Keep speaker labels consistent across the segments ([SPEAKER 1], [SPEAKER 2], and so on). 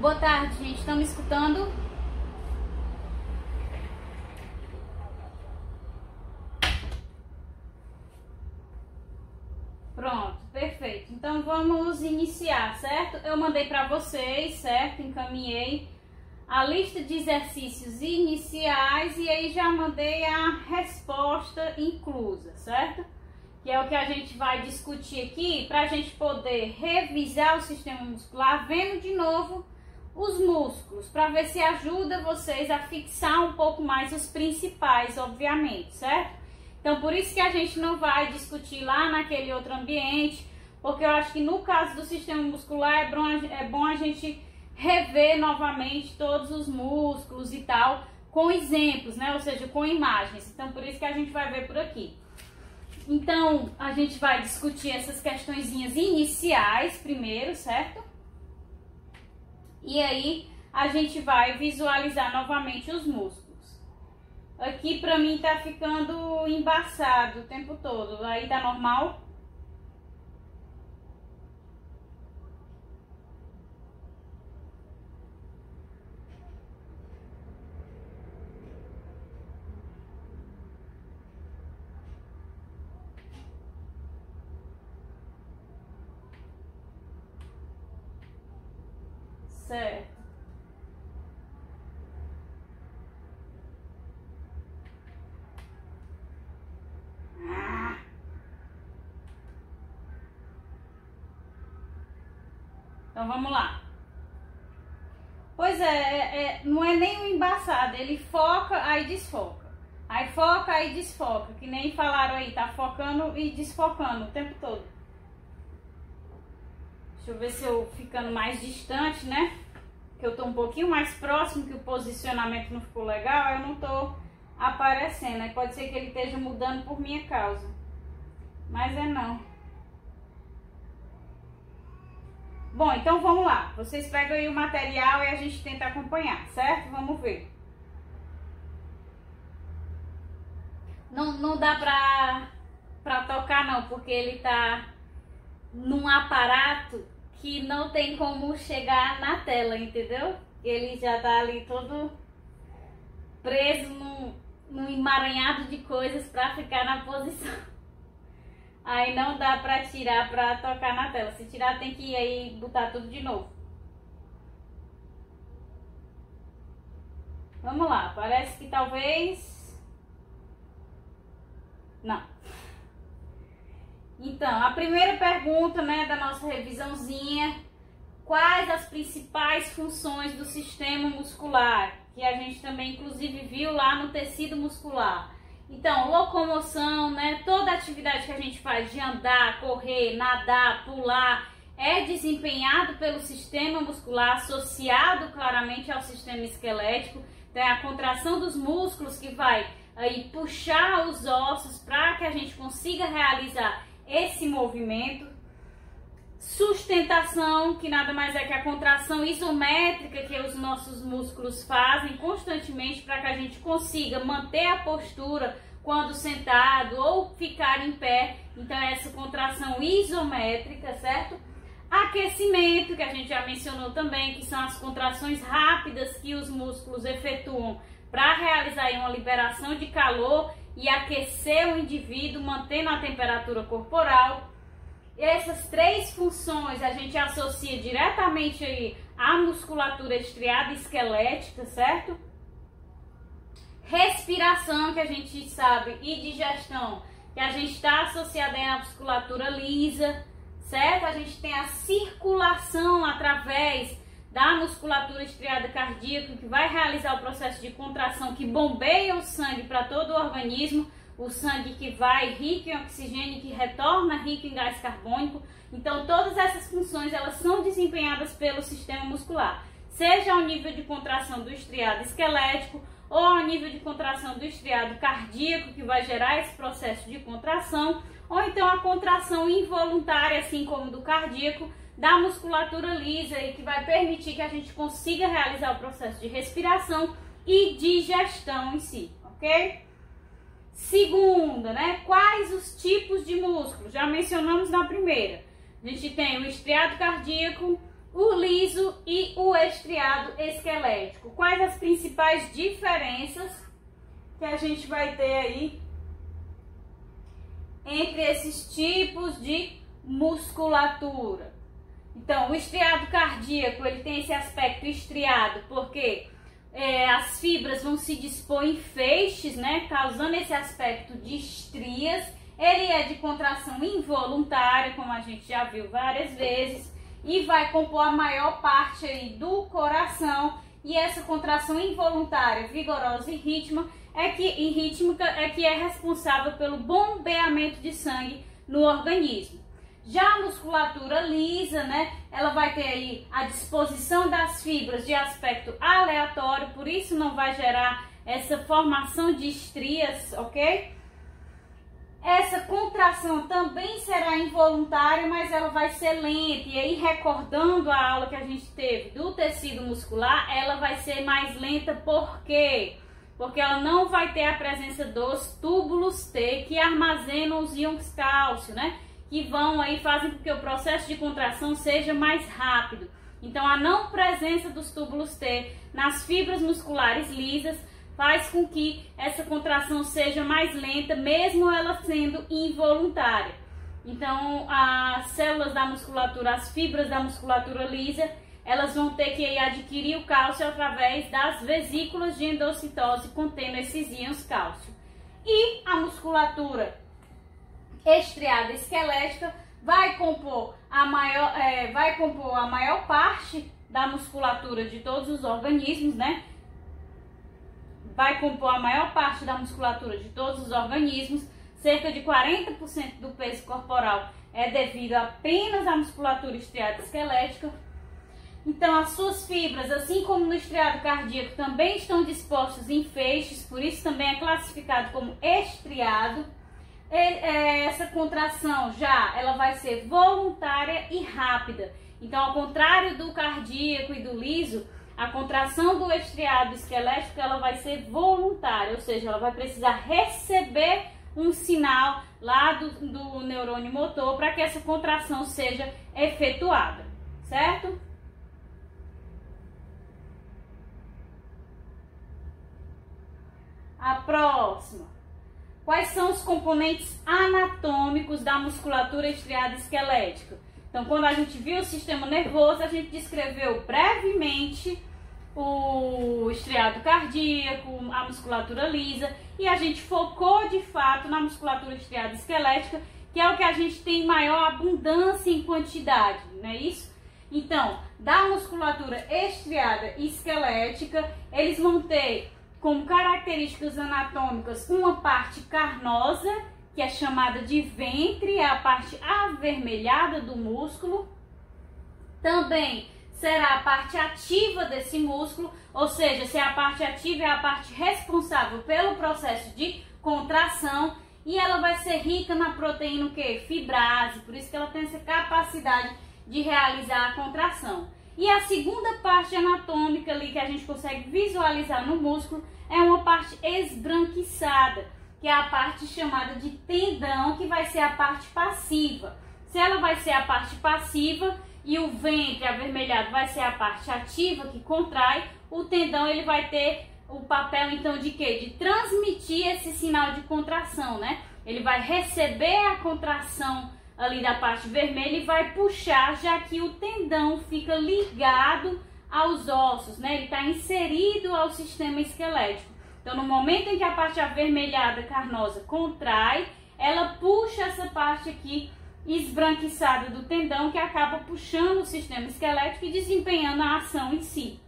[SPEAKER 1] Boa tarde, gente. Estão me escutando? Pronto, perfeito. Então vamos iniciar, certo? Eu mandei para vocês, certo? Encaminhei a lista de exercícios iniciais e aí já mandei a resposta inclusa, certo? Que é o que a gente vai discutir aqui para a gente poder revisar o sistema muscular, vendo de novo os músculos, para ver se ajuda vocês a fixar um pouco mais os principais, obviamente, certo? Então, por isso que a gente não vai discutir lá naquele outro ambiente, porque eu acho que no caso do sistema muscular é bom a gente rever novamente todos os músculos e tal, com exemplos, né? Ou seja, com imagens. Então, por isso que a gente vai ver por aqui. Então, a gente vai discutir essas questõezinhas iniciais primeiro, certo? E aí, a gente vai visualizar novamente os músculos. Aqui pra mim tá ficando embaçado o tempo todo. Aí tá normal? Certo. Então vamos lá. Pois não é nem o embaçado, ele foca, aí desfoca. Aí foca, aí desfoca, que nem falaram aí, tá focando e desfocando o tempo todo. Deixa eu ver se eu ficando mais distante, né? Que eu tô um pouquinho mais próximo, que o posicionamento não ficou legal, eu não tô aparecendo. Aí pode ser que ele esteja mudando por minha causa. Mas não. Bom, então vamos lá. Vocês pegam aí o material e a gente tenta acompanhar, certo? Vamos ver. Não dá pra tocar não, porque ele tá num aparato que não tem como chegar na tela, entendeu? Ele já tá ali todo preso num emaranhado de coisas pra ficar na posição. Aí não dá pra tirar pra tocar na tela. Se tirar tem que ir aí botar tudo de novo. Vamos lá, parece que talvez... Não. Então, a primeira pergunta, né, da nossa revisãozinha: quais as principais funções do sistema muscular? Que a gente também, inclusive, viu lá no tecido muscular. Então, locomoção, né, toda atividade que a gente faz de andar, correr, nadar, pular, é desempenhado pelo sistema muscular, associado claramente ao sistema esquelético. Então, é a contração dos músculos que vai aí puxar os ossos para que a gente consiga realizar esse movimento. Sustentação, que nada mais é que a contração isométrica que os nossos músculos fazem constantemente para que a gente consiga manter a postura quando sentado ou ficar em pé. Então essa contração isométrica, certo? Aquecimento, que a gente já mencionou também, que são as contrações rápidas que os músculos efetuam para realizar uma liberação de calor e aquecer o indivíduo, mantendo a temperatura corporal. Essas três funções a gente associa diretamente aí à musculatura estriada esquelética, certo? Respiração, que a gente sabe, e digestão, que a gente está associada aí à musculatura lisa, certo? A gente tem a circulação através da musculatura estriada cardíaca, que vai realizar o processo de contração, que bombeia o sangue para todo o organismo, o sangue que vai rico em oxigênio, que retorna rico em gás carbônico. Então todas essas funções elas são desempenhadas pelo sistema muscular, seja ao nível de contração do estriado esquelético ou ao nível de contração do estriado cardíaco, que vai gerar esse processo de contração, ou então a contração involuntária, assim como do cardíaco, da musculatura lisa, e que vai permitir que a gente consiga realizar o processo de respiração e digestão em si, ok? Segunda, né? Quais os tipos de músculos? Já mencionamos na primeira. A gente tem o estriado cardíaco, o liso e o estriado esquelético. Quais as principais diferenças que a gente vai ter aí entre esses tipos de musculatura? Então, o estriado cardíaco, ele tem esse aspecto estriado, porque as fibras vão se dispor em feixes, né, causando esse aspecto de estrias. Ele é de contração involuntária, como a gente já viu várias vezes, e vai compor a maior parte aí do coração. E essa contração involuntária, vigorosa e rítmica é que é responsável pelo bombeamento de sangue no organismo. Já a musculatura lisa, né, ela vai ter aí a disposição das fibras de aspecto aleatório, por isso não vai gerar essa formação de estrias, ok? Essa contração também será involuntária, mas ela vai ser lenta. E aí, recordando a aula que a gente teve do tecido muscular, ela vai ser mais lenta. Por quê? Porque ela não vai ter a presença dos túbulos T que armazenam os íons cálcio, né? Que vão aí, fazem com que o processo de contração seja mais rápido. Então, a não presença dos túbulos T nas fibras musculares lisas faz com que essa contração seja mais lenta, mesmo ela sendo involuntária. Então, as células da musculatura, as fibras da musculatura lisa, elas vão ter que adquirir o cálcio através das vesículas de endocitose contendo esses íons cálcio. E a musculatura estriada esquelética vai compor a maior parte da musculatura de todos os organismos, né? Vai compor a maior parte da musculatura de todos os organismos. Cerca de 40% do peso corporal é devido apenas à musculatura estriada esquelética. Então, as suas fibras, assim como no estriado cardíaco, também estão dispostas em feixes, por isso também é classificado como estriado. Essa contração ela vai ser voluntária e rápida. Então, ao contrário do cardíaco e do liso, a contração do estriado esquelético ela vai ser voluntária, ou seja, ela vai precisar receber um sinal lá do neurônio motor para que essa contração seja efetuada, certo? A próxima. Quais são os componentes anatômicos da musculatura estriada esquelética? Então, quando a gente viu o sistema nervoso, a gente descreveu brevemente o estriado cardíaco, a musculatura lisa, e a gente focou de fato na musculatura estriada esquelética, que é o que a gente tem maior abundância em quantidade, não é isso? Então, da musculatura estriada esquelética, eles vão ter como características anatômicas uma parte carnosa, que é chamada de ventre, é a parte avermelhada do músculo. Também será a parte ativa desse músculo, ou seja, se a parte ativa é a parte responsável pelo processo de contração, e ela vai ser rica na proteína o quê? Fibrase, por isso que ela tem essa capacidade de realizar a contração. E a segunda parte anatômica ali que a gente consegue visualizar no músculo é uma parte esbranquiçada, que é a parte chamada de tendão, que vai ser a parte passiva. Se ela vai ser a parte passiva e o ventre avermelhado vai ser a parte ativa que contrai, o tendão ele vai ter o papel então de quê? De transmitir esse sinal de contração, né? Ele vai receber a contração ali da parte vermelha e vai puxar, já que o tendão fica ligado aos ossos, né? Ele está inserido ao sistema esquelético. Então, no momento em que a parte avermelhada carnosa contrai, ela puxa essa parte aqui esbranquiçada do tendão, que acaba puxando o sistema esquelético e desempenhando a ação em si.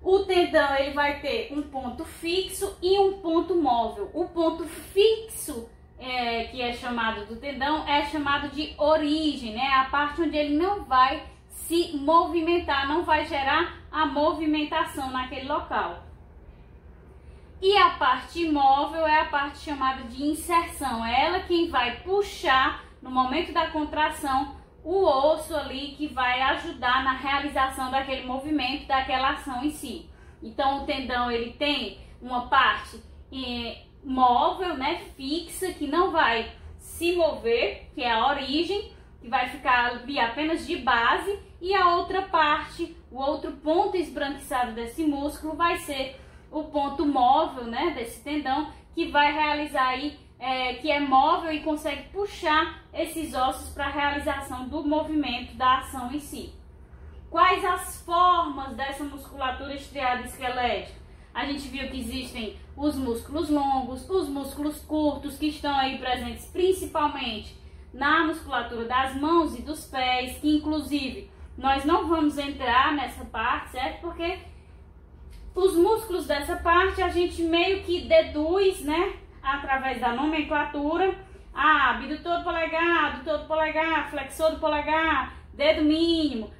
[SPEAKER 1] O tendão ele vai ter um ponto fixo e um ponto móvel. O ponto fixo, que é chamado do tendão, é chamado de origem, né? A parte onde ele não vai se movimentar, não vai gerar a movimentação naquele local. E a parte móvel é a parte chamada de inserção. É ela quem vai puxar, no momento da contração, o osso ali que vai ajudar na realização daquele movimento, daquela ação em si. Então, o tendão ele tem uma parte móvel, né, fixa, que não vai se mover, que é a origem, que vai ficar ali apenas de base, e a outra parte, o outro ponto esbranquiçado desse músculo vai ser o ponto móvel, né, desse tendão, que vai realizar aí, que é móvel e consegue puxar esses ossos para a realização do movimento, da ação em si. Quais as formas dessa musculatura estriada esquelética? A gente viu que existem os músculos longos, os músculos curtos, que estão aí presentes principalmente na musculatura das mãos e dos pés, que inclusive nós não vamos entrar nessa parte, certo? Porque os músculos dessa parte a gente meio que deduz, né, através da nomenclatura, abdutor do polegar, flexor do polegar, dedo mínimo,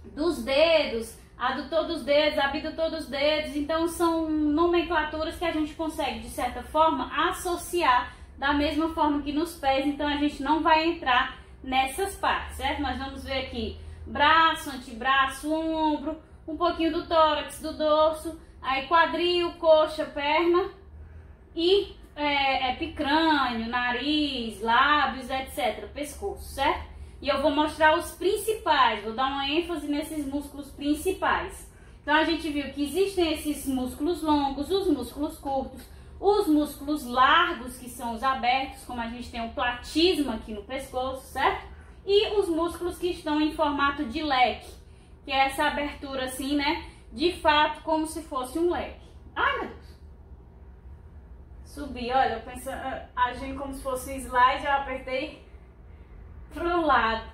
[SPEAKER 1] dos dedos, adutor dos dedos, abdutor dos dedos. Então são nomenclaturas que a gente consegue, de certa forma, associar da mesma forma que nos pés. Então a gente não vai entrar nessas partes, certo? Nós vamos ver aqui braço, antebraço, ombro, um pouquinho do tórax, do dorso, aí quadril, coxa, perna e epicrânio, nariz, lábios, etc, pescoço, certo? E eu vou mostrar os principais, vou dar uma ênfase nesses músculos principais. Então a gente viu que existem esses músculos longos, os músculos curtos, os músculos largos, que são os abertos, como a gente tem o platismo aqui no pescoço, certo? E os músculos que estão em formato de leque, que é essa abertura assim, né? De fato, como se fosse um leque. Ai, meu Deus! Subi, olha, agindo como se fosse um slide, eu apertei pro lado.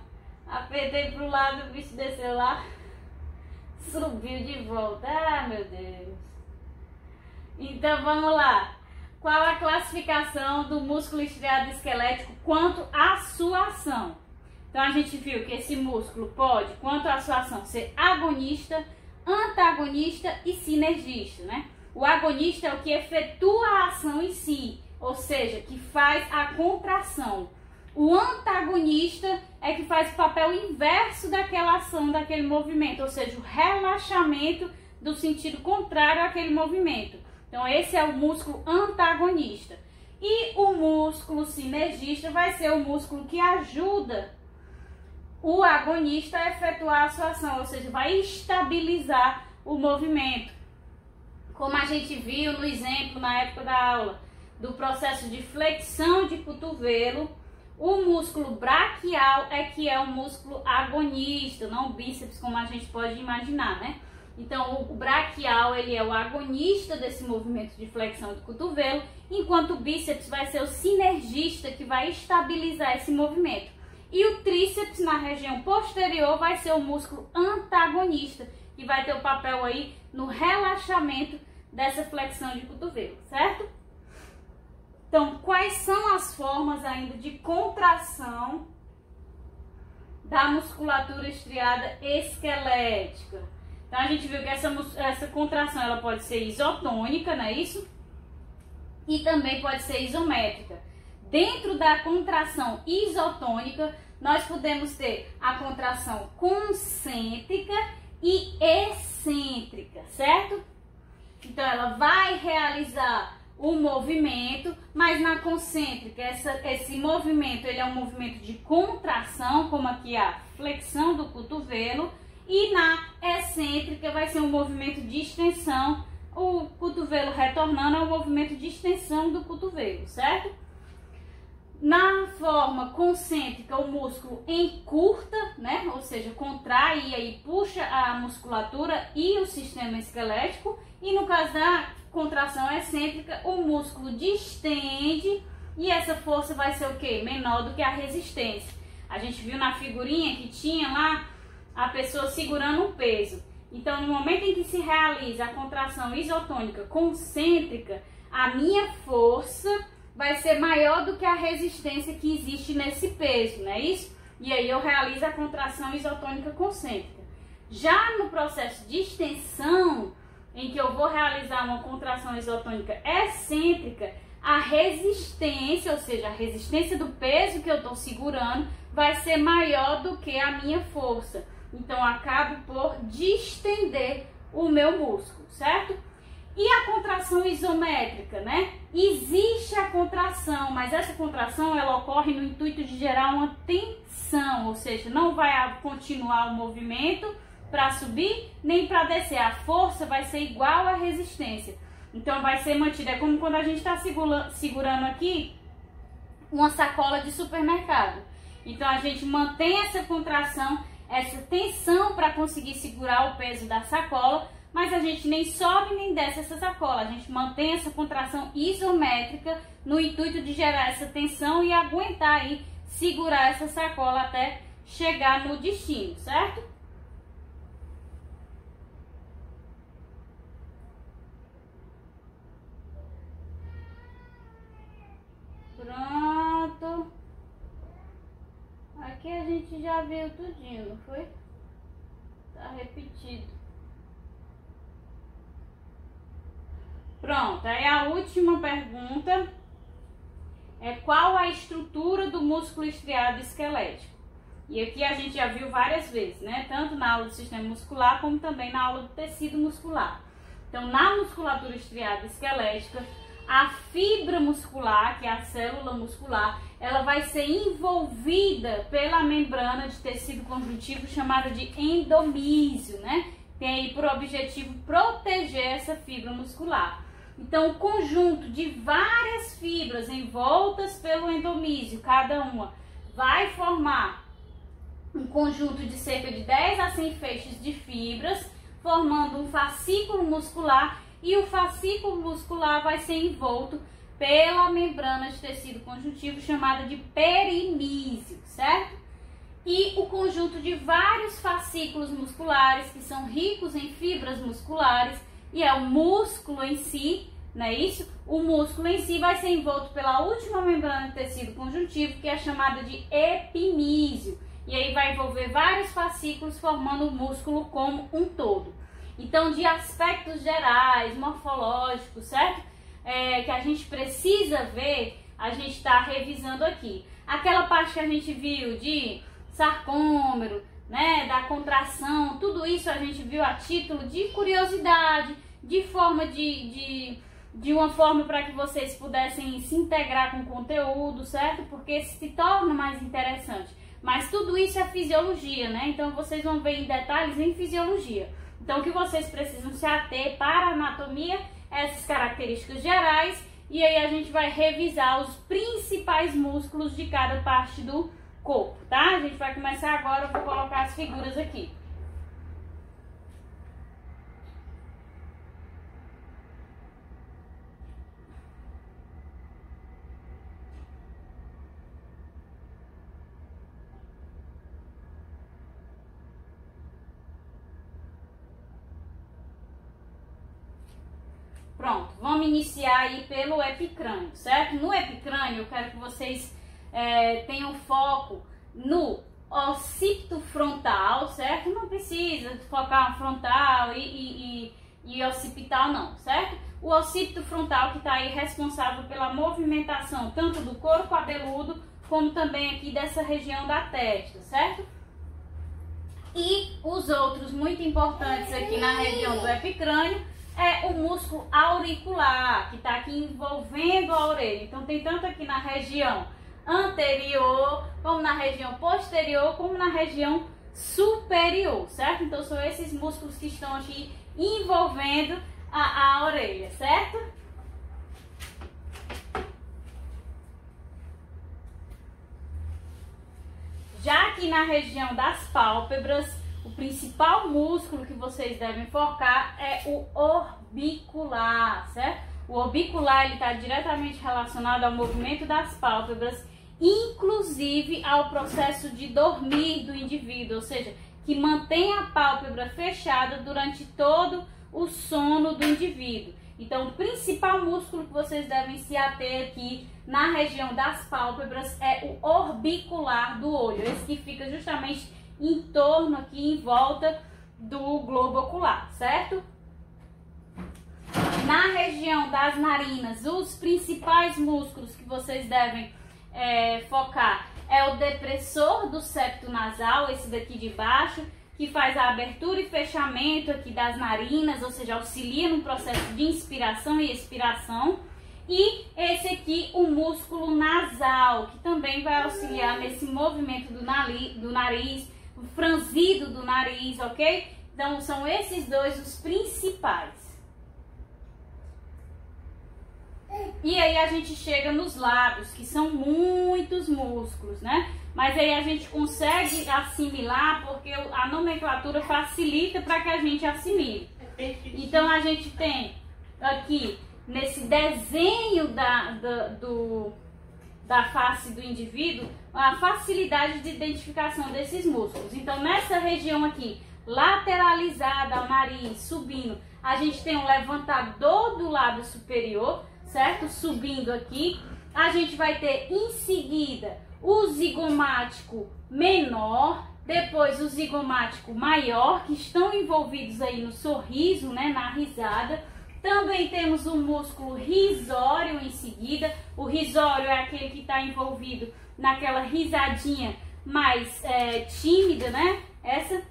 [SPEAKER 1] Apertei pro lado, o bicho desceu lá, subiu de volta. Ah, meu Deus! Então vamos lá. Qual a classificação do músculo estriado esquelético quanto à sua ação? Então a gente viu que esse músculo pode, quanto à sua ação, ser agonista, antagonista e sinergista, né? O agonista é o que efetua a ação em si, ou seja, que faz a contração. O antagonista é que faz o papel inverso daquela ação, daquele movimento, ou seja, o relaxamento do sentido contrário àquele movimento. Então esse é o músculo antagonista. E o músculo sinergista vai ser o músculo que ajuda o agonista a efetuar a sua ação, ou seja, vai estabilizar o movimento. Como a gente viu no exemplo na época da aula do processo de flexão de cotovelo, o músculo braquial é que é o músculo agonista, não o bíceps, como a gente pode imaginar, né? Então o braquial, ele é o agonista desse movimento de flexão de cotovelo, enquanto o bíceps vai ser o sinergista, que vai estabilizar esse movimento. E o tríceps, na região posterior, vai ser o músculo antagonista, que vai ter o papel aí no relaxamento dessa flexão de cotovelo, certo? Então, quais são as formas ainda de contração da musculatura estriada esquelética? Então, a gente viu que essa contração ela pode ser isotônica, não é isso? E também pode ser isométrica. Dentro da contração isotônica, nós podemos ter a contração concêntrica e excêntrica, certo? Então, ela vai realizar o movimento, mas na concêntrica, esse movimento ele é um movimento de contração, como aqui a flexão do cotovelo, e na excêntrica vai ser um movimento de extensão, o cotovelo retornando ao movimento de extensão do cotovelo, certo? Na forma concêntrica, o músculo encurta, né? Ou seja, contrai e aí puxa a musculatura e o sistema esquelético. E no caso da contração excêntrica, o músculo distende e essa força vai ser o quê? Menor do que a resistência. A gente viu na figurinha que tinha lá a pessoa segurando um peso. Então, no momento em que se realiza a contração isotônica concêntrica, a minha força vai ser maior do que a resistência que existe nesse peso, não é isso? E aí eu realizo a contração isotônica concêntrica. Já no processo de extensão, em que eu vou realizar uma contração isotônica excêntrica, a resistência, ou seja, a resistência do peso que eu estou segurando, vai ser maior do que a minha força. Então, eu acabo por distender o meu músculo, certo? E a contração isométrica, né? Existe a contração, mas essa contração ela ocorre no intuito de gerar uma tensão, ou seja, não vai continuar o movimento para subir nem para descer. A força vai ser igual à resistência. Então vai ser mantida. É como quando a gente está segurando aqui uma sacola de supermercado. Então a gente mantém essa contração, essa tensão para conseguir segurar o peso da sacola, mas a gente nem sobe nem desce essa sacola. A gente mantém essa contração isométrica no intuito de gerar essa tensão e aguentar aí, segurar essa sacola até chegar no destino, certo? Pronto. Aqui a gente já viu tudinho, não foi? Tá repetido. Pronto, aí a última pergunta é qual a estrutura do músculo estriado esquelético? E aqui a gente já viu várias vezes, né? Tanto na aula do sistema muscular como também na aula do tecido muscular. Então, na musculatura estriada esquelética, a fibra muscular, que é a célula muscular, ela vai ser envolvida pela membrana de tecido conjuntivo chamada de endomísio, né? Tem aí por objetivo proteger essa fibra muscular. Então, o conjunto de várias fibras envoltas pelo endomísio, cada uma, vai formar um conjunto de cerca de 10 a 100 feixes de fibras, formando um fascículo muscular, e o fascículo muscular vai ser envolto pela membrana de tecido conjuntivo chamada de perimísio, certo? E o conjunto de vários fascículos musculares que são ricos em fibras musculares, e é o músculo em si, não é isso? O músculo em si vai ser envolto pela última membrana de tecido conjuntivo, que é chamada de epimísio. E aí vai envolver vários fascículos formando o músculo como um todo. Então, de aspectos gerais, morfológicos, certo? Que a gente precisa ver, a gente está revisando aqui. Aquela parte que a gente viu de sarcômero, né, da contração, tudo isso a gente viu a título de curiosidade, de forma de uma forma para que vocês pudessem se integrar com o conteúdo, certo? Porque se torna mais interessante. Mas tudo isso é fisiologia, né? Então vocês vão ver em detalhes em fisiologia. Então o que vocês precisam se ater para a anatomia, essas características gerais, e aí a gente vai revisar os principais músculos de cada parte do corpo, tá? A gente vai começar agora, eu vou colocar as figuras aqui. Pronto, vamos iniciar aí pelo epicrânio, certo? No epicrânio eu quero que vocês tenham foco no occipito frontal, certo? Não precisa focar no frontal e occipital não, certo? O occipito frontal que está aí responsável pela movimentação tanto do couro cabeludo como também aqui dessa região da testa, certo? E os outros muito importantes aqui na região do epicrânio é o músculo auricular, que está aqui envolvendo a orelha. Então tem tanto aqui na região anterior, como na região posterior, como na região superior, certo? Então são esses músculos que estão aqui envolvendo a orelha, certo? Já aqui na região das pálpebras, o principal músculo que vocês devem focar é o orbicular, certo? O orbicular ele está diretamente relacionado ao movimento das pálpebras, inclusive ao processo de dormir do indivíduo, ou seja, que mantém a pálpebra fechada durante todo o sono do indivíduo. Então, o principal músculo que vocês devem se ater aqui na região das pálpebras é o orbicular do olho, esse que fica justamente em torno aqui, em volta do globo ocular, certo? Na região das narinas, os principais músculos que vocês devem focar é o depressor do septo nasal, esse daqui de baixo, que faz a abertura e fechamento aqui das narinas, ou seja, auxilia no processo de inspiração e expiração. E esse aqui, o músculo nasal, que também vai auxiliar nesse movimento do nariz, o franzido do nariz, ok? Então, são esses dois os principais. E aí a gente chega nos lábios, que são muitos músculos, né? Mas aí a gente consegue assimilar porque a nomenclatura facilita para que a gente assimile. Então a gente tem aqui, nesse desenho da face do indivíduo, a facilidade de identificação desses músculos. Então nessa região aqui, lateralizada ao nariz, subindo, a gente tem um levantador do lábio superior, certo? Subindo aqui. A gente vai ter em seguida o zigomático menor, depois o zigomático maior, que estão envolvidos aí no sorriso, né, na risada. Também temos o músculo risório em seguida. O risório é aquele que está envolvido naquela risadinha mais tímida, né? Essa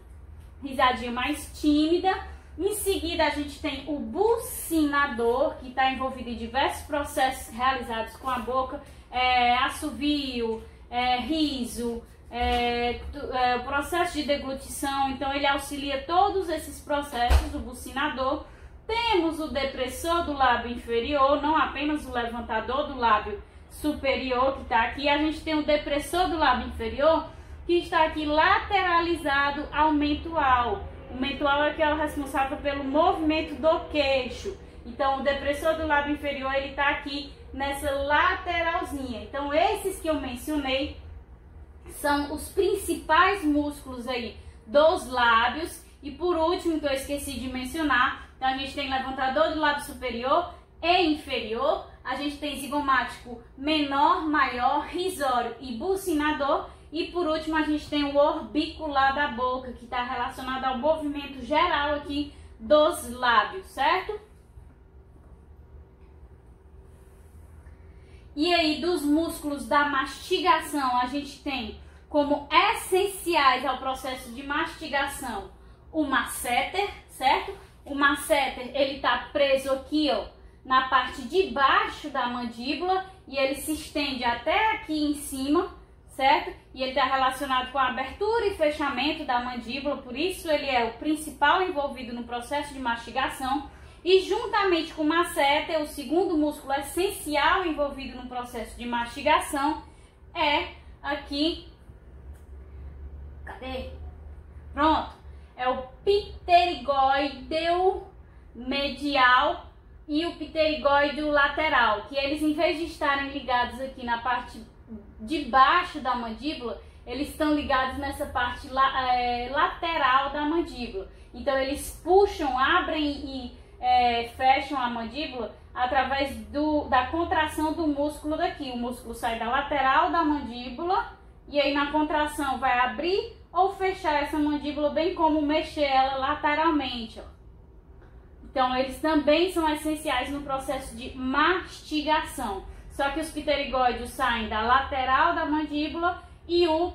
[SPEAKER 1] risadinha mais tímida. Em seguida a gente tem o bucinador, que está envolvido em diversos processos realizados com a boca, assovio, riso, processo de deglutição. Então ele auxilia todos esses processos, o bucinador. Temos o depressor do lábio inferior, não apenas o levantador do lábio superior que está aqui. A gente tem o depressor do lábio inferior, que está aqui lateralizado ao mentual. O mentual é que é o responsável pelo movimento do queixo. Então o depressor do lábio inferior, ele está aqui nessa lateralzinha. Então esses que eu mencionei são os principais músculos aí dos lábios. E por último, que eu esqueci de mencionar, então a gente tem levantador do lábio superior e inferior, a gente tem zigomático menor, maior, risório e bucinador, e por último a gente tem o orbicular da boca, que está relacionado ao movimento geral aqui dos lábios, certo? E aí dos músculos da mastigação, a gente tem como essenciais ao processo de mastigação o masseter, certo? O masseter, ele tá preso aqui, ó, na parte de baixo da mandíbula e ele se estende até aqui em cima, certo? E ele tá relacionado com a abertura e fechamento da mandíbula, por isso ele é o principal envolvido no processo de mastigação. E juntamente com o masseter, o segundo músculo essencial envolvido no processo de mastigação é aqui, cadê? Pronto. É o pterigóideo medial e o pterigóideo lateral, que eles, em vez de estarem ligados aqui na parte de baixo da mandíbula, eles estão ligados nessa parte lateral da mandíbula. Então eles puxam, abrem e fecham a mandíbula através da contração do músculo daqui. O músculo sai da lateral da mandíbula e aí na contração vai abrir ou fechar essa mandíbula, bem como mexer ela lateralmente, ó. Então eles também são essenciais no processo de mastigação. Só que os pterigóideos saem da lateral da mandíbula e o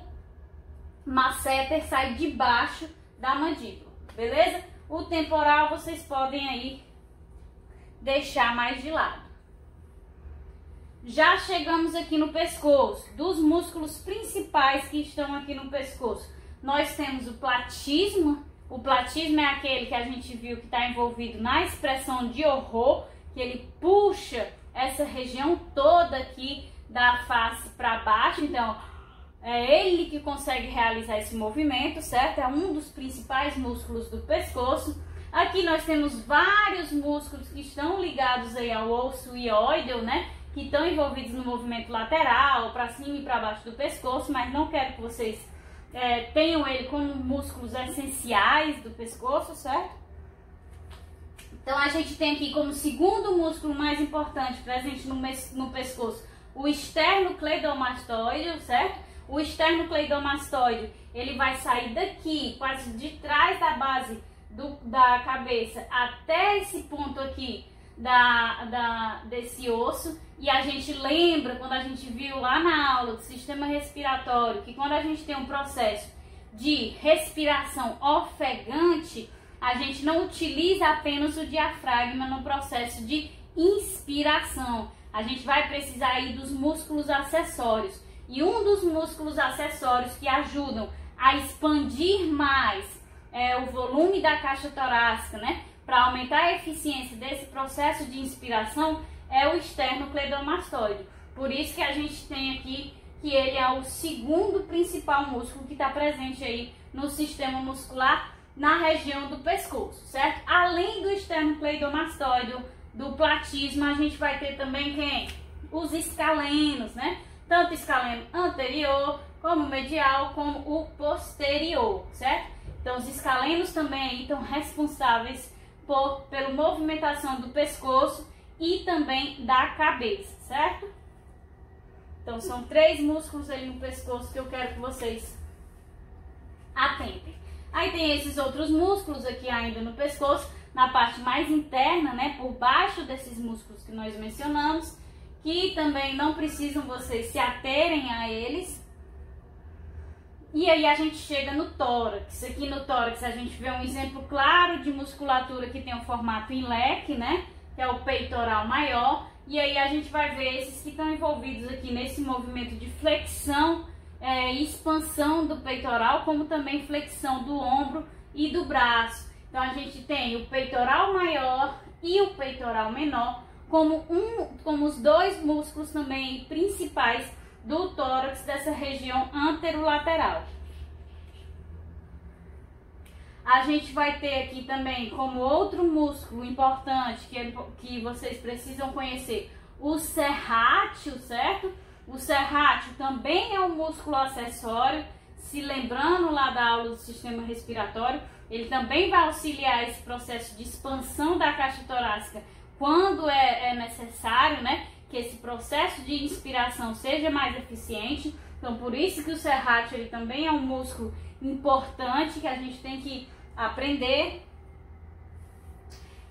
[SPEAKER 1] masseter sai de baixo da mandíbula, beleza? O temporal vocês podem aí deixar mais de lado. Já chegamos aqui no pescoço, dos músculos principais que estão aqui no pescoço. Nós temos o platismo. O platismo é aquele que a gente viu que está envolvido na expressão de horror, que ele puxa essa região toda aqui da face para baixo. Então, é ele que consegue realizar esse movimento, certo? É um dos principais músculos do pescoço. Aqui nós temos vários músculos que estão ligados aí ao osso ióideo, né? Que estão envolvidos no movimento lateral, para cima e para baixo do pescoço, mas não quero que vocês tenham ele como músculos essenciais do pescoço, certo? Então a gente tem aqui como segundo músculo mais importante presente no pescoço o esternocleidomastoide, certo? O esternocleidomastoide, ele vai sair daqui, quase de trás da base da cabeça até esse ponto aqui desse osso. E a gente lembra, quando a gente viu lá na aula do sistema respiratório, que quando a gente tem um processo de respiração ofegante, a gente não utiliza apenas o diafragma no processo de inspiração. A gente vai precisar aí dos músculos acessórios. E um dos músculos acessórios que ajudam a expandir mais o volume da caixa torácica, né, para aumentar a eficiência desse processo de inspiração, é o esternocleidomastoide. Por isso que a gente tem aqui que ele é o segundo principal músculo que está presente aí no sistema muscular na região do pescoço, certo? Além do esternocleidomastoide, do platismo, a gente vai ter também quem? Os escalenos, né? Tanto o escaleno anterior, como o medial, como o posterior, certo? Então, os escalenos também estão responsáveis pela movimentação do pescoço e também da cabeça, certo? Então, são 3 músculos aí no pescoço que eu quero que vocês atentem. Aí tem esses outros músculos aqui ainda no pescoço, na parte mais interna, né, por baixo desses músculos que nós mencionamos, que também não precisam vocês se aterem a eles. E aí a gente chega no tórax. Aqui no tórax a gente vê um exemplo claro de musculatura que tem o formato em leque, né, que é o peitoral maior. E aí a gente vai ver esses que estão envolvidos aqui nesse movimento de flexão e expansão do peitoral, como também flexão do ombro e do braço. Então a gente tem o peitoral maior e o peitoral menor como os 2 músculos também principais do tórax, dessa região anterolateral. A gente vai ter aqui também como outro músculo importante que vocês precisam conhecer, o serrátil, certo? O serrátil também é um músculo acessório, se lembrando lá da aula do sistema respiratório, ele também vai auxiliar esse processo de expansão da caixa torácica quando é necessário, né, que esse processo de inspiração seja mais eficiente. Então, por isso que o serrátil ele também é um músculo importante que a gente tem que aprender.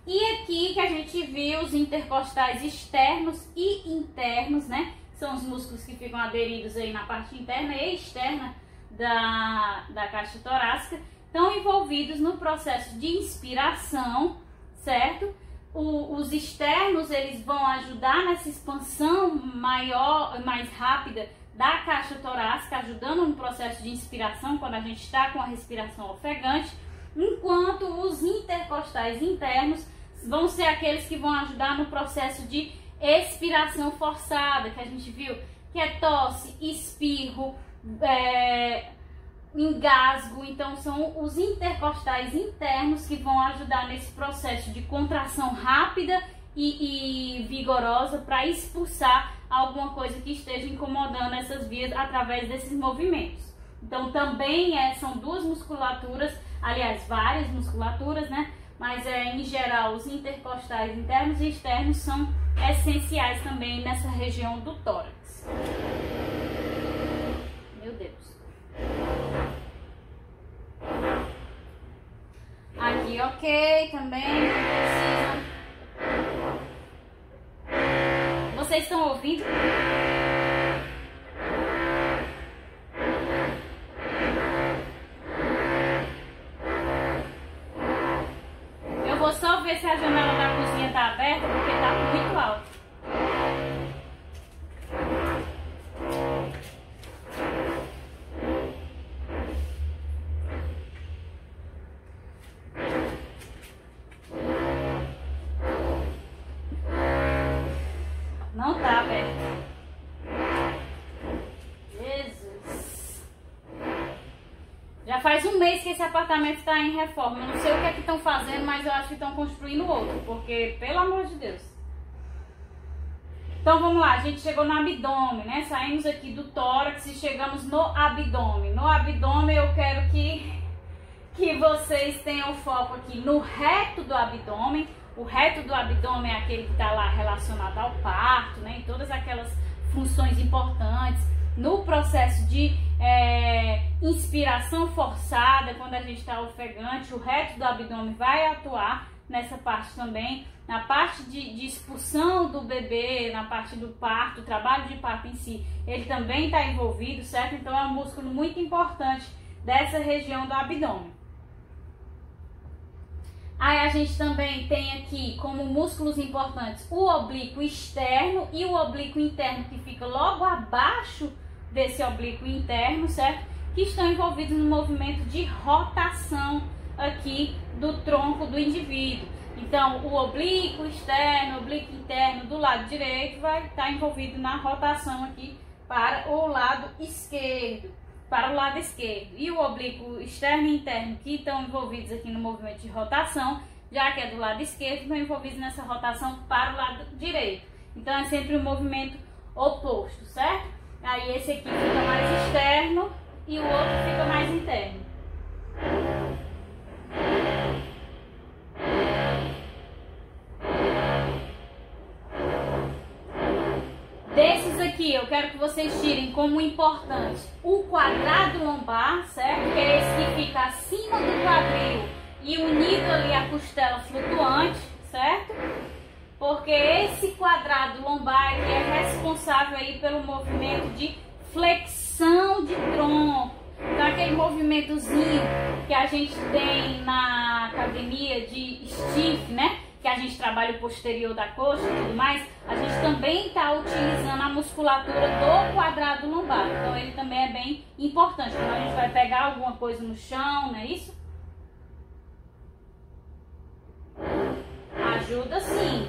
[SPEAKER 1] E aqui que a gente viu os intercostais externos e internos, né? São os músculos que ficam aderidos aí na parte interna e externa da caixa torácica, estão envolvidos no processo de inspiração, certo? Os externos eles vão ajudar nessa expansão maior, mais rápida da caixa torácica, ajudando no processo de inspiração quando a gente está com a respiração ofegante, enquanto os intercostais internos vão ser aqueles que vão ajudar no processo de expiração forçada, que a gente viu, que é tosse, espirro, engasgo. Então são os intercostais internos que vão ajudar nesse processo de contração rápida e vigorosa para expulsar alguma coisa que esteja incomodando essas vias através desses movimentos. Então também são 2 musculaturas, aliás várias musculaturas, né? Mas em geral os intercostais internos e externos são essenciais também nessa região do tórax. Meu Deus. Aqui ok, também não precisa. Vocês estão ouvindo? Eu vou só ver se a janela da cozinha está aberta, porque está muito alto. Não tá aberto. Jesus. Já faz um mês que esse apartamento está em reforma. Eu não sei o que é que estão fazendo, mas eu acho que estão construindo outro. Porque, pelo amor de Deus. Então vamos lá, a gente chegou no abdômen, né? Saímos aqui do tórax e chegamos no abdômen. No abdômen eu quero que vocês tenham foco aqui no reto do abdômen. O reto do abdômen é aquele que está lá relacionado ao parto, né? E todas aquelas funções importantes. No processo de inspiração forçada, quando a gente está ofegante, o reto do abdômen vai atuar nessa parte também. Na parte de expulsão do bebê, na parte do parto, o trabalho de parto em si, ele também está envolvido, certo? Então é um músculo muito importante dessa região do abdômen. Aí a gente também tem aqui como músculos importantes o oblíquo externo e o oblíquo interno, que fica logo abaixo desse oblíquo interno, certo? Que estão envolvidos no movimento de rotação aqui do tronco do indivíduo. Então, o oblíquo externo, o oblíquo interno do lado direito vai estar envolvido na rotação aqui para o lado esquerdo. E o oblíquo externo e interno, que estão envolvidos aqui no movimento de rotação, já que é do lado esquerdo, estão envolvidos nessa rotação para o lado direito. Então é sempre um movimento oposto, certo? Aí esse aqui fica mais externo e o outro fica mais interno. Desses aqui, eu quero que vocês tirem como importante o quadrado lombar, certo? Que é esse que fica acima do quadril e unido ali à costela flutuante, certo? Porque esse quadrado lombar aqui é responsável aí pelo movimento de flexão de tronco. Então, aquele movimentozinho que a gente tem na academia de stiff, né? Que a gente trabalha o posterior da coxa e tudo mais, a gente também está utilizando a musculatura do quadrado lombar. Então ele também é bem importante. Quando a gente vai pegar alguma coisa no chão, não é isso? Ajuda sim.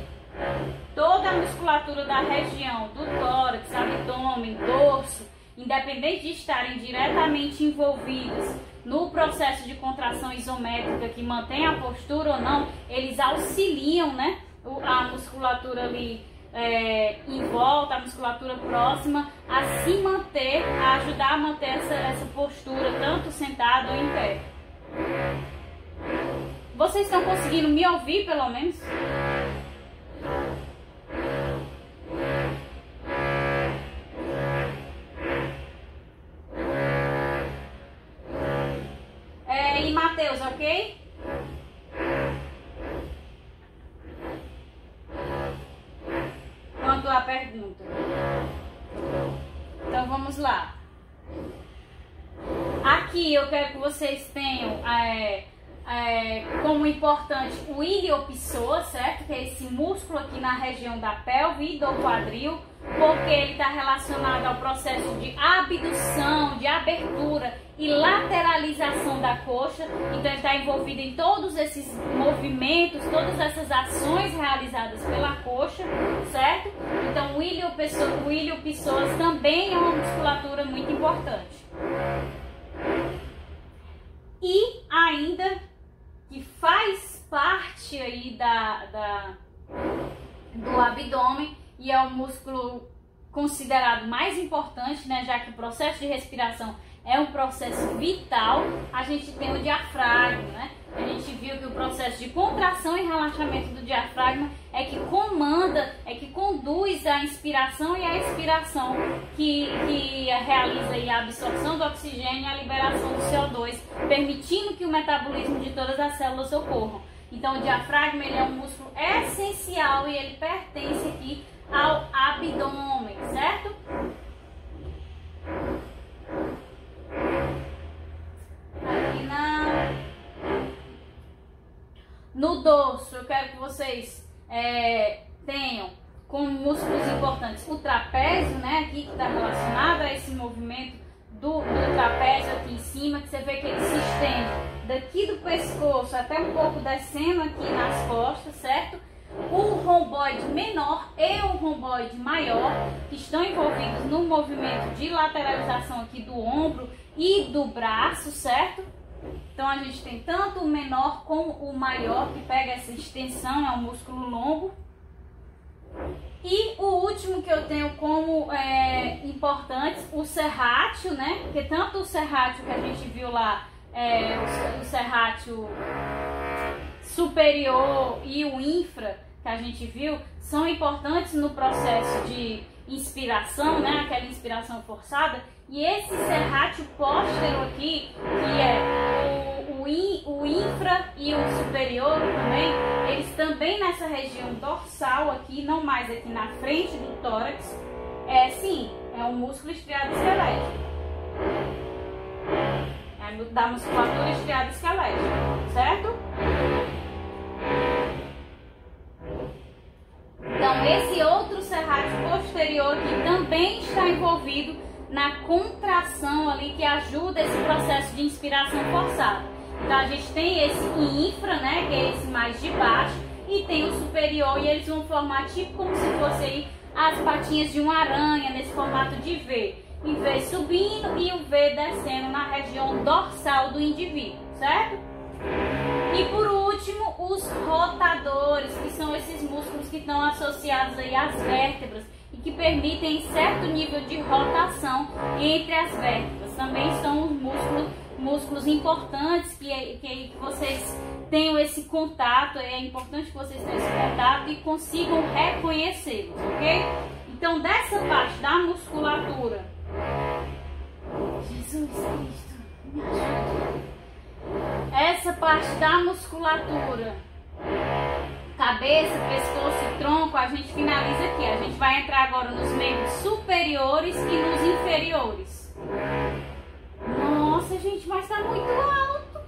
[SPEAKER 1] Toda a musculatura da região do tórax, abdômen, dorso, independente de estarem diretamente envolvidos no processo de contração isométrica que mantém a postura ou não, eles auxiliam, né, a musculatura ali em volta, a musculatura próxima, a se manter, a ajudar a manter essa postura, tanto sentado ou em pé. Vocês estão conseguindo me ouvir, pelo menos? E Matheus, ok? Quanto à pergunta. Então vamos lá. Aqui eu quero que vocês tenham como importante o iliopsoas, certo? Que é esse músculo aqui na região da pelve e do quadril, porque ele está relacionado ao processo de abdução, de abertura e lateralização da coxa. Então ele está envolvido em todos esses movimentos, todas essas ações realizadas pela coxa, certo? Então o iliopsoas também é uma musculatura muito importante. E ainda que faz parte aí do abdômen e é o músculo considerado mais importante, né, já que o processo de respiração é um processo vital, a gente tem o diafragma, né? A gente viu que o processo de contração e relaxamento do diafragma é que comanda, é que conduz a inspiração e a expiração, que realiza aí a absorção do oxigênio e a liberação do CO2, permitindo que o metabolismo de todas as células ocorram. Então o diafragma ele é um músculo essencial e ele pertence aqui ao abdômen, certo? Aqui no dorso, eu quero que vocês tenham como músculos importantes o trapézio, né? Aqui que está relacionado a esse movimento do trapézio aqui em cima, que você vê que ele se estende daqui do pescoço até um pouco descendo aqui nas costas, certo? O romboide menor e o romboide maior, que estão envolvidos no movimento de lateralização aqui do ombro e do braço, certo? Então a gente tem tanto o menor como o maior, que pega essa extensão, é um músculo longo. E o último que eu tenho como importantes, o serrátil, né? Porque tanto o serrátil que a gente viu lá, o serrátil superior e o infra que a gente viu, são importantes no processo de inspiração, né? Aquela inspiração forçada. E esse serrátil póstero aqui, que é o infra e o superior também, eles também nessa região dorsal aqui, não mais aqui na frente do tórax, sim, é um músculo estriado esquelético. da musculatura estriada esquelética, certo? Então, esse outro serrátil posterior aqui também está envolvido na contração ali que ajuda esse processo de inspiração forçada. Então, a gente tem esse infra, né, que é esse mais de baixo, e tem o superior, e eles vão formar tipo como se fosse aí as patinhas de uma aranha, nesse formato de V. Em V subindo e o V descendo na região dorsal do indivíduo, certo? E por último, os rotadores, que são esses músculos que estão associados aí às vértebras e que permitem certo nível de rotação entre as vértebras. Também são os músculos importantes que vocês tenham esse contato, é importante que vocês tenham esse contato e consigam reconhecê-los, ok? Então, dessa parte da musculatura, Jesus Cristo, me ajude. Essa parte da musculatura, cabeça, pescoço e tronco, a gente finaliza aqui. A gente vai entrar agora nos membros superiores e nos inferiores. Nossa, gente, mas tá muito alto.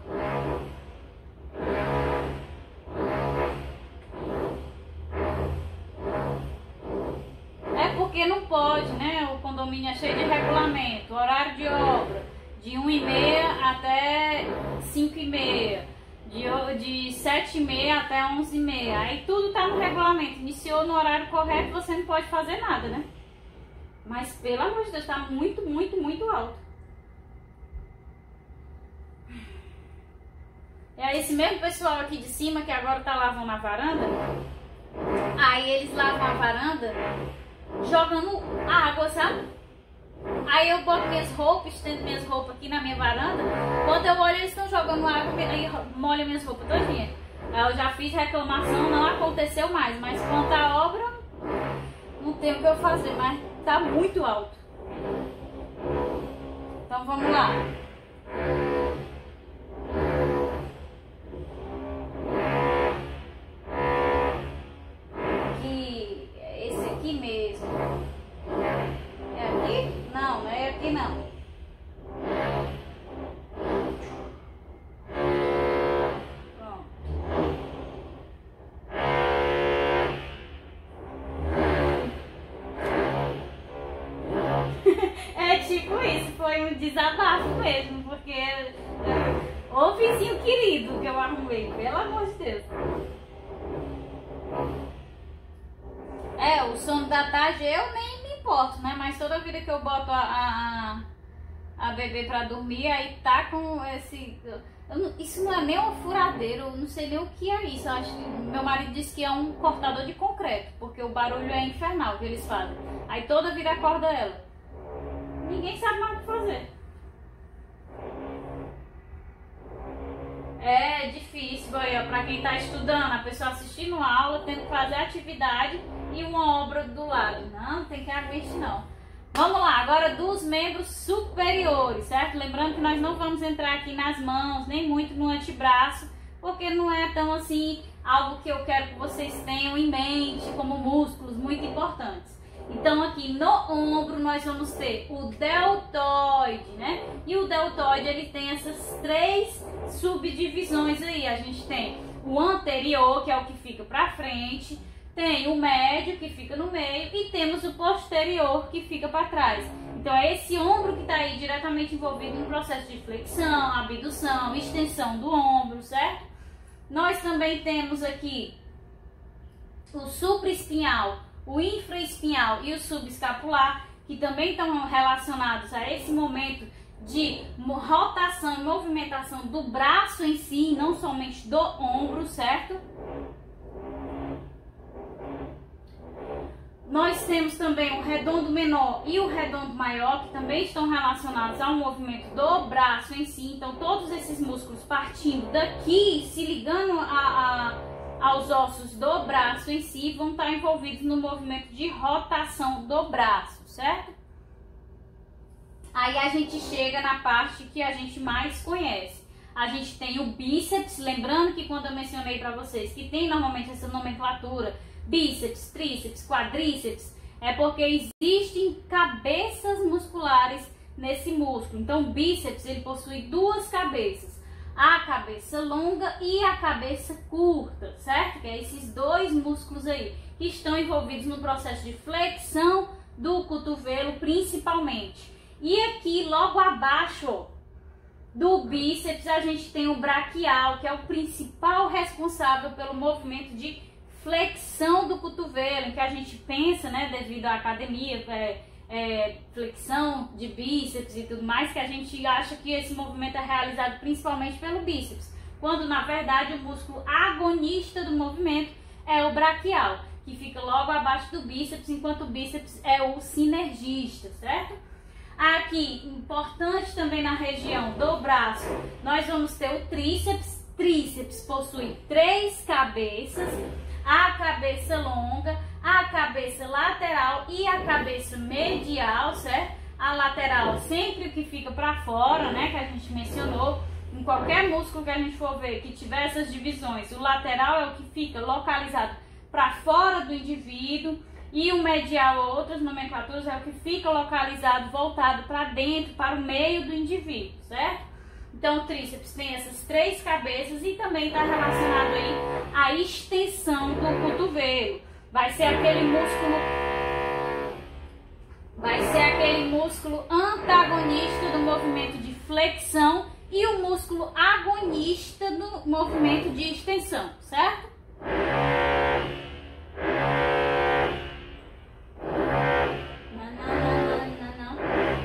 [SPEAKER 1] É porque não pode, né? O condomínio é cheio de regulamento, horário de obra, de 1h30 até 5h30, de 7h30 até 11h30. Aí tudo tá no regulamento. Iniciou no horário correto, você não pode fazer nada, né? Mas pelo amor de Deus, tá muito, muito, muito alto. É esse mesmo pessoal aqui de cima que agora tá lavando a varanda. Aí eles lavam a varanda jogando água, sabe? Aí eu boto minhas roupas, estendo minhas roupas aqui na minha varanda. Quando eu olho, eles estão jogando água e molham minhas roupas todinha. Aí eu já fiz reclamação, não aconteceu mais. Mas quanto à obra, não tem o que eu fazer, mas tá muito alto. Então vamos lá. Esse aqui mesmo. É aqui? Não, não é aqui não. Pronto. É tipo isso, foi um desabafo mesmo, porque ô vizinho querido que eu arrumei, pelo amor de Deus. É, o sono da tarde eu nem me importo, né? Mas toda vida que eu boto a bebê pra dormir, aí tá com esse... isso não é nem um furadeiro, eu não sei nem o que é isso. Eu acho que meu marido disse que é um cortador de concreto, porque o barulho é infernal que eles fazem. Aí toda vida acorda ela. Ninguém sabe mais o que fazer. É difícil, aí, pra quem tá estudando, a pessoa assistindo a aula, tendo que fazer atividade e uma obra do lado. Não, tem que aguente não. Vamos lá, agora dos membros superiores, certo? Lembrando que nós não vamos entrar aqui nas mãos, nem muito no antebraço, porque não é tão assim algo que eu quero que vocês tenham em mente como músculos muito importantes. Então aqui no ombro nós vamos ter o deltoide, né? E o deltoide ele tem essas três subdivisões aí. A gente tem o anterior, que é o que fica pra frente, tem o médio, que fica no meio, e temos o posterior, que fica para trás. Então é esse ombro que está aí diretamente envolvido no processo de flexão, abdução, extensão do ombro, certo? Nós também temos aqui o supraespinhal, o infraespinhal e o subescapular, que também estão relacionados a esse momento de rotação e movimentação do braço em si, não somente do ombro, certo? Nós temos também o redondo menor e o redondo maior, que também estão relacionados ao movimento do braço em si. Então, todos esses músculos partindo daqui, se ligando aos ossos do braço em si, vão estar envolvidos no movimento de rotação do braço, certo? Aí a gente chega na parte que a gente mais conhece. A gente tem o bíceps, lembrando que quando eu mencionei para vocês que tem normalmente essa nomenclatura, bíceps, tríceps, quadríceps, é porque existem cabeças musculares nesse músculo. Então o bíceps ele possui duas cabeças, a cabeça longa e a cabeça curta, certo? Que é esses dois músculos aí que estão envolvidos no processo de flexão do cotovelo principalmente. E aqui logo abaixo, ó, do bíceps a gente tem o braquial, que é o principal responsável pelo movimento de flexão do cotovelo, em que a gente pensa, né, devido à academia, flexão de bíceps e tudo mais, que a gente acha que esse movimento é realizado principalmente pelo bíceps, quando na verdade o músculo agonista do movimento é o braquial, que fica logo abaixo do bíceps, enquanto o bíceps é o sinergista, certo? Aqui, importante também na região do braço, nós vamos ter o tríceps. Tríceps possui três cabeças, a cabeça longa, a cabeça lateral e a cabeça medial, certo? A lateral sempre o que fica para fora, né, que a gente mencionou. Em qualquer músculo que a gente for ver que tiver essas divisões, o lateral é o que fica localizado para fora do indivíduo e o medial, outras nomenclaturas, é o que fica localizado, voltado para dentro, para o meio do indivíduo, certo? Então o tríceps tem essas três cabeças e também está relacionado aí à extensão do cotovelo. Vai ser aquele músculo antagonista do movimento de flexão e o músculo agonista do movimento de extensão, certo?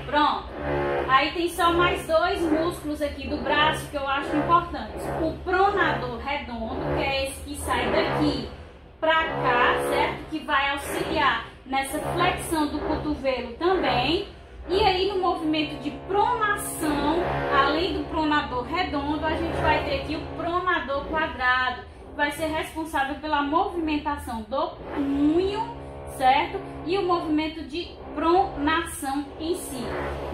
[SPEAKER 1] Pronto. Aí tem só mais dois músculos aqui do braço que eu acho importantes. O pronador redondo, que é esse que sai daqui pra cá, certo? Que vai auxiliar nessa flexão do cotovelo também. E aí no movimento de pronação, além do pronador redondo, a gente vai ter aqui o pronador quadrado, que vai ser responsável pela movimentação do punho, certo? E o movimento de pronação em si.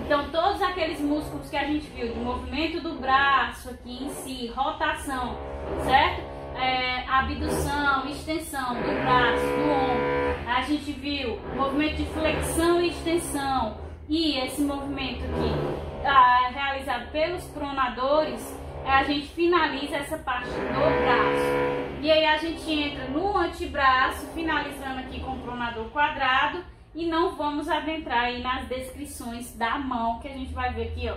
[SPEAKER 1] Então todos aqueles músculos que a gente viu de movimento do braço aqui em si, rotação, certo? Abdução, extensão do braço, do ombro. A gente viu movimento de flexão e extensão. E esse movimento aqui realizado pelos pronadores, a gente finaliza essa parte do braço. E aí a gente entra no antebraço, finalizando aqui com o pronador quadrado. E não vamos adentrar aí nas descrições da mão, que a gente vai ver aqui, ó.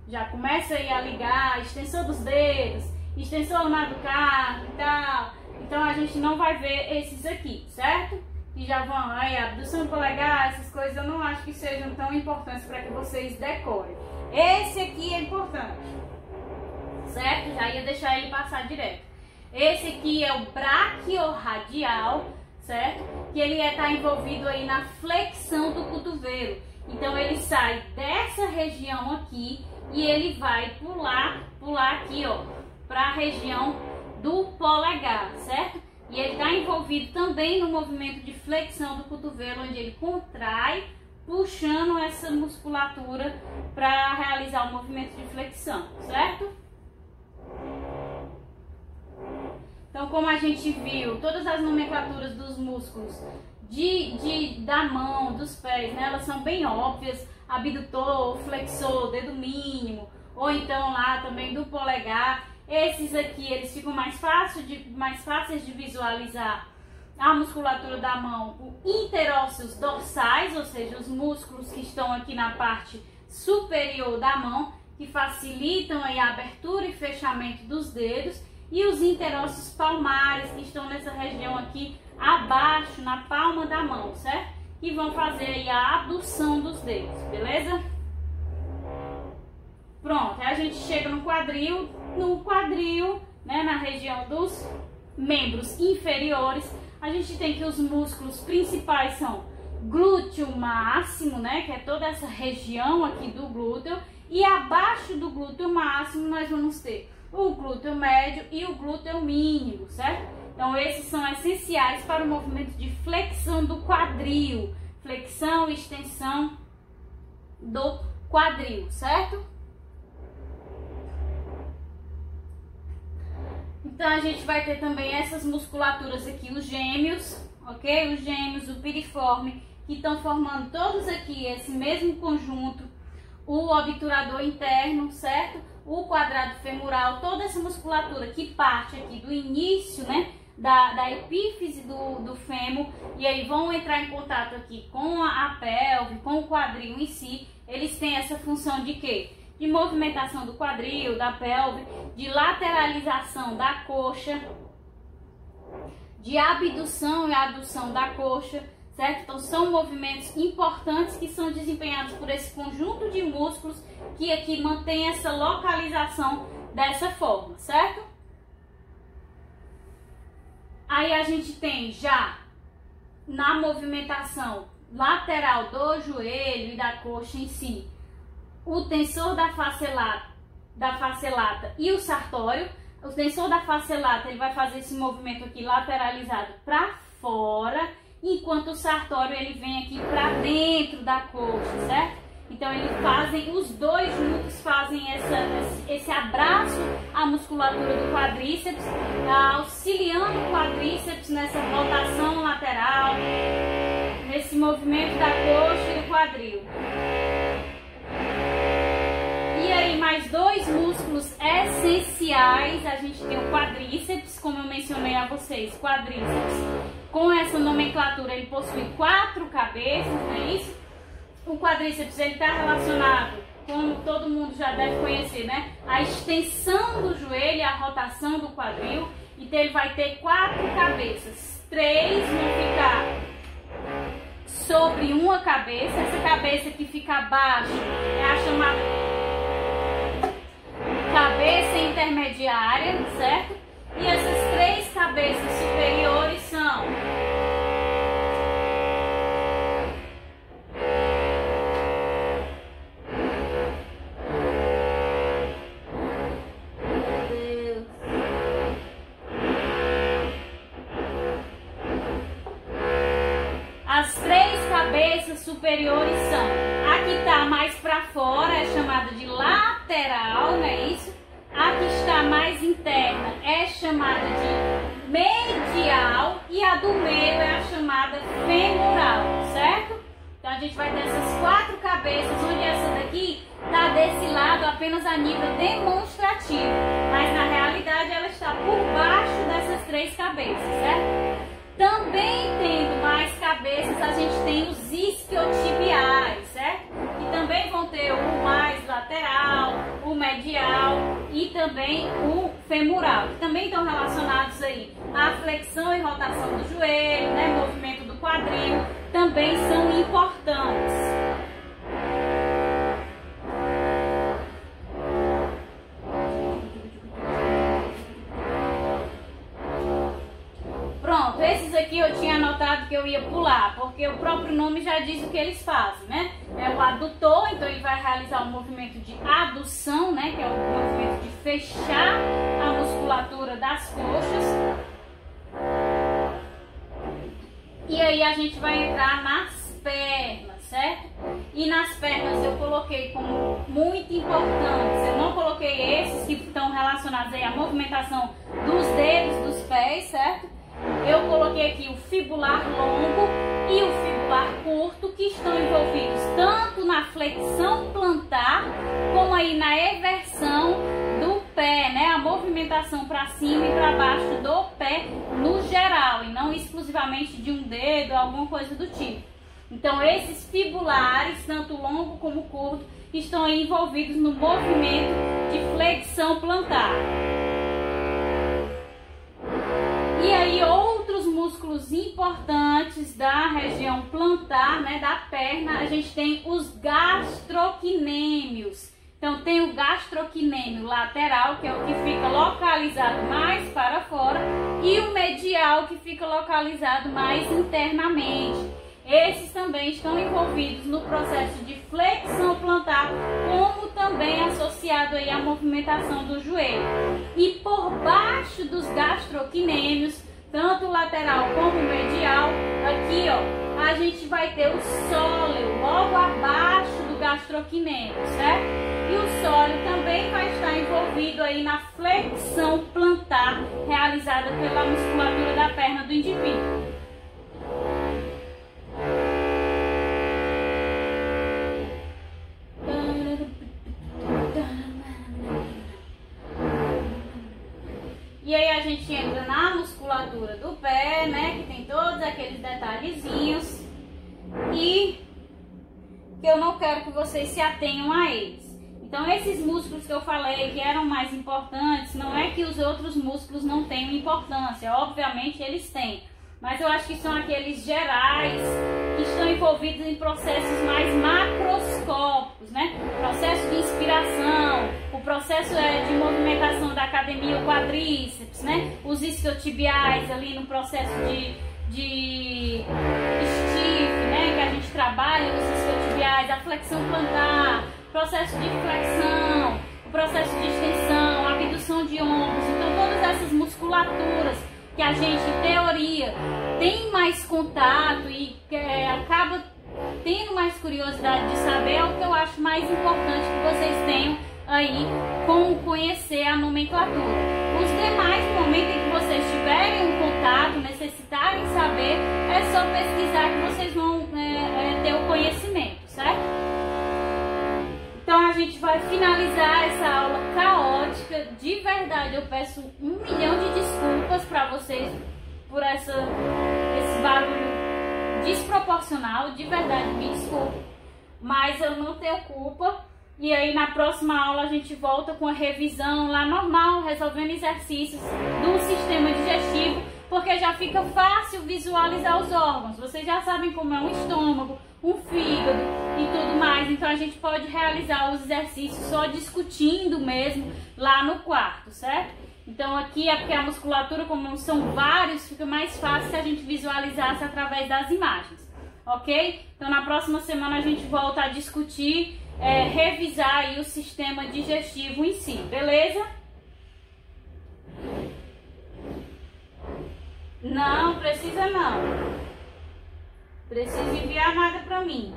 [SPEAKER 1] Já começa aí a ligar a extensão dos dedos, extensão lunar do carpo e tal. Então a gente não vai ver esses aqui, certo? E já vão aí, abdução do polegar, essas coisas eu não acho que sejam tão importantes para que vocês decorem. Esse aqui é importante, certo? Já ia deixar ele passar direto. Esse aqui é o braquiorradial, certo? Que ele está envolvido aí na flexão do cotovelo. Então ele sai dessa região aqui e ele vai pular aqui, ó, para a região do polegar, certo? E ele está envolvido também no movimento de flexão do cotovelo, onde ele contrai, puxando essa musculatura para realizar o movimento de flexão, certo? Então, como a gente viu, todas as nomenclaturas dos músculos da mão, dos pés, né, elas são bem óbvias: abdutor, flexor, dedo mínimo, ou então lá também do polegar. Esses aqui, eles ficam mais fáceis de visualizar a musculatura da mão, o interósseos dorsais, ou seja, os músculos que estão aqui na parte superior da mão, que facilitam aí a abertura e fechamento dos dedos, e os interósseos palmares, que estão nessa região aqui abaixo, na palma da mão, certo? Que vão fazer aí a abdução dos dedos, beleza? Pronto, aí a gente chega no quadril, né, na região dos membros inferiores, a gente tem que os músculos principais são glúteo máximo, né, que é toda essa região aqui do glúteo, e abaixo do glúteo máximo nós vamos ter o glúteo médio e o glúteo mínimo, certo? Então esses são essenciais para o movimento de flexão do quadril, flexão e extensão do quadril, certo? Então a gente vai ter também essas musculaturas aqui, os gêmeos, ok? Os gêmeos, o piriforme que estão formando todos aqui esse mesmo conjunto, o obturador interno, certo? O quadrado femoral, toda essa musculatura que parte aqui do início, né, da epífise do fêmur, e aí vão entrar em contato aqui com a pelve, com o quadril em si. Eles têm essa função de quê? De movimentação do quadril, da pelve, de lateralização da coxa, de abdução e adução da coxa, certo? Então são movimentos importantes que são desempenhados por esse conjunto de músculos que aqui mantém essa localização dessa forma, certo? Aí a gente tem já na movimentação lateral do joelho e da coxa em si, o tensor da face lata e o sartório. O tensor da face lata, ele vai fazer esse movimento aqui lateralizado para fora, enquanto o sartório ele vem aqui para dentro da coxa, certo? Então os dois juntos fazem esse abraço à musculatura do quadríceps, auxiliando o quadríceps nessa rotação lateral, nesse movimento da coxa e do quadril. E aí mais dois músculos essenciais, a gente tem o quadríceps, como eu mencionei a vocês, quadríceps. Com essa nomenclatura ele possui 4 cabeças, não é isso? O quadríceps ele está relacionado, como todo mundo já deve conhecer, né? A extensão do joelho e a rotação do quadril. Então ele vai ter 4 cabeças. 3 vão ficar sobre uma cabeça. Essa cabeça que fica abaixo é a chamada cabeça intermediária, certo? E essas 3 cabeças superiores são superiores são, a que está mais para fora é chamada de lateral, não é isso? A que está mais interna é chamada de medial e a do meio é a chamada femoral, certo? Então a gente vai ter essas 4 cabeças, onde essa daqui está desse lado apenas a nível demonstrativo, mas na realidade ela está por baixo dessas 3 cabeças, certo? Também tendo mais cabeças, a gente tem os isquiotibiais, certo? Que também vão ter o mais lateral, o medial e também o femoral, que também estão relacionados aí à flexão e rotação do joelho, né? Movimento do quadril, também são importantes. Pronto, esses aqui eu tinha anotado que eu ia pular, porque o próprio nome já diz o que eles fazem, né? É o adutor, então ele vai realizar o movimento de adução, né? Que é o movimento de fechar a musculatura das coxas. E aí a gente vai entrar nas pernas, certo? E nas pernas eu coloquei como muito importantes, eu não coloquei esses que estão relacionados aí à movimentação dos dedos dos pés, certo? Eu coloquei aqui o fibular longo e o fibular curto, que estão envolvidos tanto na flexão plantar, como aí na eversão do pé, né? A movimentação para cima e para baixo do pé no geral, e não exclusivamente de um dedo ou alguma coisa do tipo. Então esses fibulares, tanto longo como curto, estão aí envolvidos no movimento de flexão plantar. E aí outros músculos importantes da região plantar, né, da perna, a gente tem os gastrocnêmios. Então tem o gastrocnêmio lateral, que é o que fica localizado mais para fora, e o medial, que fica localizado mais internamente. Esses também estão envolvidos no processo de flexão plantar, como também associado aí à movimentação do joelho. E por baixo dos gastrocnêmios, tanto lateral como medial, aqui ó, a gente vai ter o sóleo logo abaixo do gastrocnêmio, certo? E o sóleo também vai estar envolvido aí na flexão plantar realizada pela musculatura da perna do indivíduo. gente entra na musculatura do pé, né? Que tem todos aqueles detalhezinhos e que eu não quero que vocês se atenham a eles. Então esses músculos que eu falei que eram mais importantes, não é que os outros músculos não tenham importância, obviamente eles têm. Mas eu acho que são aqueles gerais que estão envolvidos em processos mais macroscópicos, né? O processo de inspiração, o processo de movimentação da academia, o quadríceps, né? Os isquiotibiais ali no processo de stiff, né? Que a gente trabalha os isquiotibiais, a flexão plantar, processo de flexão, o processo de extensão, a abdução de ombros. Então todas essas musculaturas que a gente, em teoria, tem mais contato e acaba tendo mais curiosidade de saber, é o que eu acho mais importante que vocês tenham aí com conhecer a nomenclatura. Os demais, no momento em que vocês tiverem um contato, necessitarem saber, é só pesquisar que vocês vão ter o conhecimento, certo? Então a gente vai finalizar essa aula caótica. De verdade, eu peço 1 milhão de desculpas para vocês por esse barulho desproporcional. De verdade, me desculpe, mas eu não tenho culpa. E aí na próxima aula a gente volta com a revisão lá normal, resolvendo exercícios do sistema digestivo, porque já fica fácil visualizar os órgãos. Vocês já sabem como é um estômago, um fígado e tudo mais. Então a gente pode realizar os exercícios só discutindo mesmo lá no quarto, certo? Então aqui é porque a musculatura, como são vários, fica mais fácil se a gente visualizasse através das imagens, ok? Então na próxima semana a gente volta a discutir, revisar aí o sistema digestivo em si, beleza? Não, precisa não. Precisa enviar nada para mim.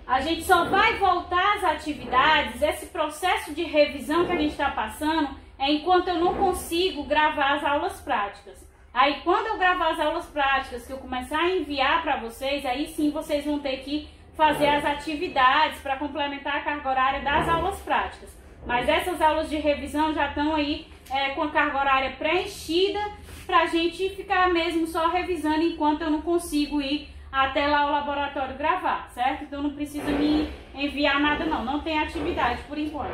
[SPEAKER 1] A gente só vai voltar às atividades, esse processo de revisão que a gente está passando, é enquanto eu não consigo gravar as aulas práticas. Aí quando eu gravar as aulas práticas, que eu começar a enviar para vocês, aí sim vocês vão ter que fazer as atividades para complementar a carga horária das aulas práticas. Mas essas aulas de revisão já estão aí com a carga horária preenchida para a gente ficar mesmo só revisando enquanto eu não consigo ir até lá o laboratório gravar, certo? Então não precisa me enviar nada não, não tem atividade por enquanto.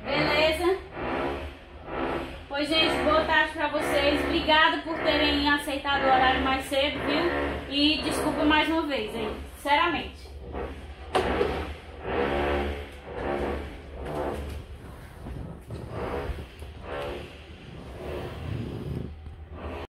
[SPEAKER 1] Beleza? Pois gente, boa tarde pra vocês, obrigada por terem aceitado o horário mais cedo, viu? E desculpa mais uma vez aí, sinceramente.